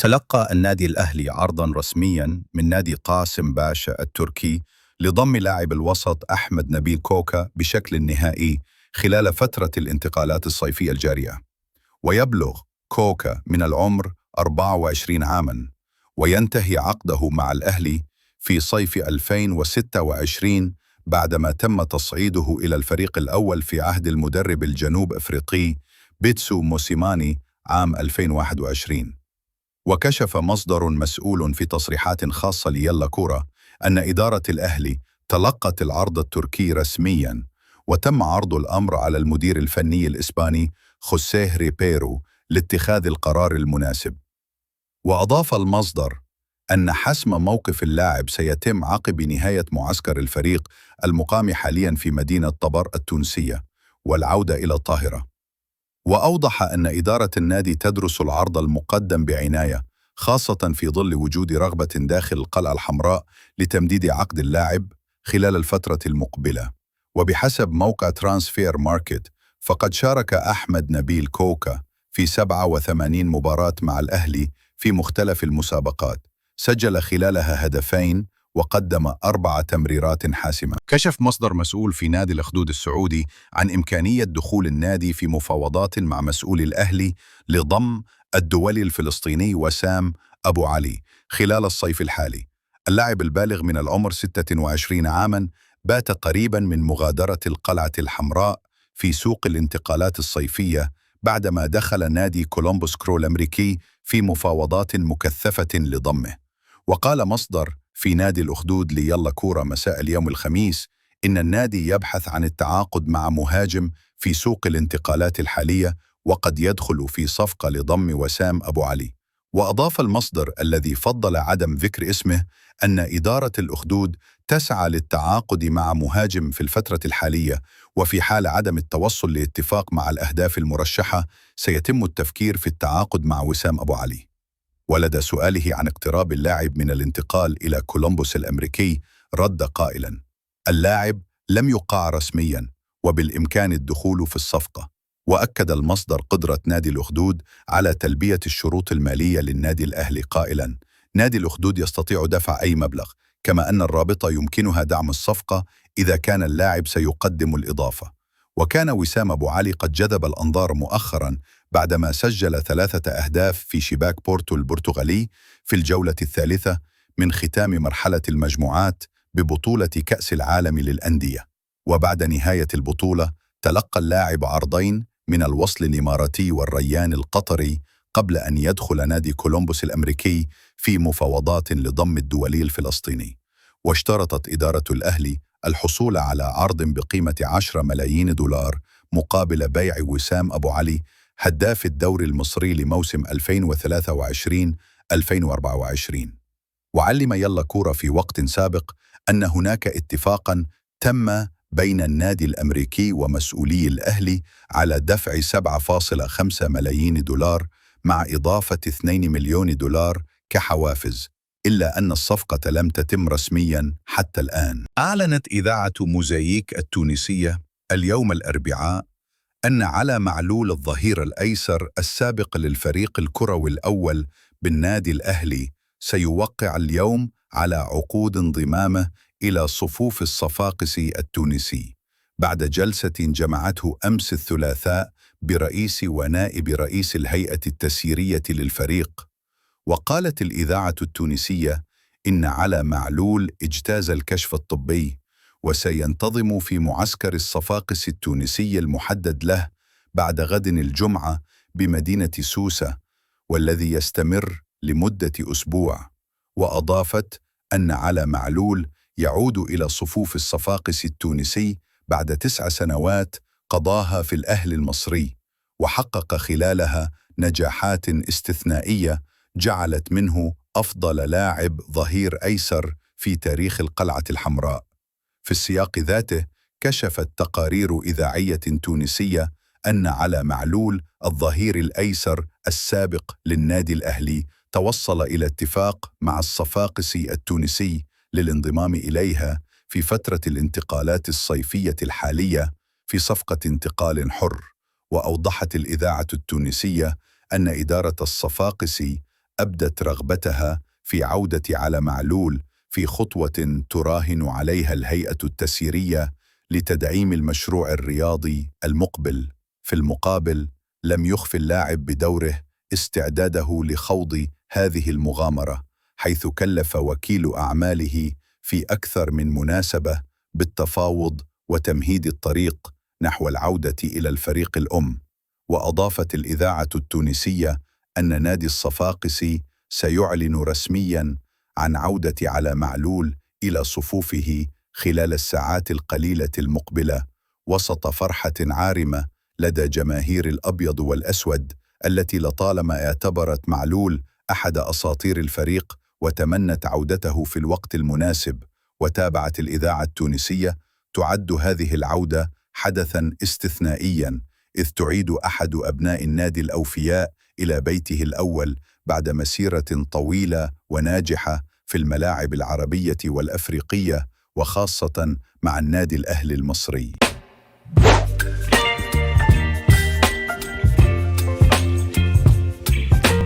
تلقى النادي الأهلي عرضاً رسمياً من نادي قاسم باشا التركي لضم لاعب الوسط أحمد نبيل كوكا بشكل نهائي خلال فترة الانتقالات الصيفية الجارية. ويبلغ كوكا من العمر 24 عاماً، وينتهي عقده مع الأهلي في صيف 2026 بعدما تم تصعيده إلى الفريق الأول في عهد المدرب الجنوب أفريقي بيتسو موسيماني عام 2021. وكشف مصدر مسؤول في تصريحات خاصة ليلا كورة أن إدارة الأهلي تلقت العرض التركي رسمياً، وتم عرض الأمر على المدير الفني الإسباني خوسيه ريبيرو لاتخاذ القرار المناسب. وأضاف المصدر أن حسم موقف اللاعب سيتم عقب نهاية معسكر الفريق المقام حالياً في مدينة طبر التونسية والعودة إلى القاهرة. وأوضح أن إدارة النادي تدرس العرض المقدم بعناية، خاصة في ظل وجود رغبة داخل القلعة الحمراء لتمديد عقد اللاعب خلال الفترة المقبلة. وبحسب موقع ترانسفير ماركت، فقد شارك أحمد نبيل كوكا في 87 مباراة مع الأهلي في مختلف المسابقات، سجل خلالها هدفين وقدم 4 تمريرات حاسمة. كشف مصدر مسؤول في نادي الأخدود السعودي عن إمكانية دخول النادي في مفاوضات مع مسؤول الأهلي لضم الدولي الفلسطيني وسام أبو علي خلال الصيف الحالي. اللاعب البالغ من العمر 26 عاماً بات قريباً من مغادرة القلعة الحمراء في سوق الانتقالات الصيفية بعدما دخل نادي كولومبوس كرو الأمريكي في مفاوضات مكثفة لضمه. وقال مصدر في نادي الأخدود ليلا كورة مساء اليوم الخميس إن النادي يبحث عن التعاقد مع مهاجم في سوق الانتقالات الحالية، وقد يدخل في صفقة لضم وسام أبو علي. وأضاف المصدر الذي فضل عدم ذكر اسمه أن إدارة الأخدود تسعى للتعاقد مع مهاجم في الفترة الحالية، وفي حال عدم التوصل لاتفاق مع الأهداف المرشحة سيتم التفكير في التعاقد مع وسام أبو علي. ولدى سؤاله عن اقتراب اللاعب من الانتقال إلى كولومبوس الأمريكي رد قائلاً: اللاعب لم يقع رسمياً وبالإمكان الدخول في الصفقة. وأكد المصدر قدرة نادي الأخدود على تلبية الشروط المالية للنادي الأهلي قائلاً: نادي الأخدود يستطيع دفع أي مبلغ، كما أن الرابطة يمكنها دعم الصفقة إذا كان اللاعب سيقدم الإضافة. وكان وسام أبو علي قد جذب الأنظار مؤخراً بعدما سجل 3 أهداف في شباك بورتو البرتغالي في الجولة الثالثة من ختام مرحلة المجموعات ببطولة كأس العالم للأندية. وبعد نهاية البطولة تلقى اللاعب عرضين من الوصل الإماراتي والريان القطري قبل أن يدخل نادي كولومبوس الأمريكي في مفاوضات لضم الدولي الفلسطيني. واشترطت إدارة الأهلي الحصول على عرض بقيمة 10 ملايين دولار مقابل بيع وسام أبو علي هداف الدوري المصري لموسم 2023-2024. وعلم يلا كورة في وقت سابق أن هناك اتفاقاً تم بين النادي الأمريكي ومسؤولي الأهلي على دفع 7.5 ملايين دولار مع إضافة 2 مليون دولار كحوافز، إلا أن الصفقة لم تتم رسمياً حتى الآن. أعلنت إذاعة موزاييك التونسية اليوم الأربعاء أن على معلول الظهير الأيسر السابق للفريق الكروي الأول بالنادي الأهلي سيوقع اليوم على عقود انضمامه إلى صفوف الصفاقسي التونسي بعد جلسة جمعته أمس الثلاثاء برئيس ونائب رئيس الهيئة التسييرية للفريق. وقالت الإذاعة التونسية إن على معلول اجتاز الكشف الطبي وسينتظم في معسكر الصفاقس التونسي المحدد له بعد غد الجمعة بمدينة سوسة، والذي يستمر لمدة أسبوع. وأضافت أن على معلول يعود إلى صفوف الصفاقس التونسي بعد 9 سنوات قضاها في الأهلي المصري، وحقق خلالها نجاحات استثنائية جعلت منه أفضل لاعب ظهير أيسر في تاريخ القلعة الحمراء. في السياق ذاته كشفت تقارير إذاعية تونسية أن على معلول الظهير الأيسر السابق للنادي الأهلي توصل إلى اتفاق مع الصفاقسي التونسي للانضمام إليها في فترة الانتقالات الصيفية الحالية في صفقة انتقال حر. وأوضحت الإذاعة التونسية أن إدارة الصفاقسي أبدت رغبتها في عودة على معلول في خطوة تراهن عليها الهيئة التسييرية لتدعيم المشروع الرياضي المقبل. في المقابل، لم يخف اللاعب بدوره استعداده لخوض هذه المغامرة، حيث كلف وكيل أعماله في أكثر من مناسبة بالتفاوض وتمهيد الطريق نحو العودة إلى الفريق الأم. وأضافت الإذاعة التونسية أن نادي الصفاقسي سيعلن رسمياً عن عودة على معلول إلى صفوفه خلال الساعات القليلة المقبلة، وسط فرحة عارمة لدى جماهير الأبيض والأسود التي لطالما اعتبرت معلول أحد أساطير الفريق وتمنت عودته في الوقت المناسب. وتابعت الإذاعة التونسية: تعد هذه العودة حدثاً استثنائياً، إذ تعيد أحد أبناء النادي الأوفياء إلى بيته الأول بعد مسيرة طويلة وناجحة في الملاعب العربية والأفريقية، وخاصة مع النادي الأهلي المصري.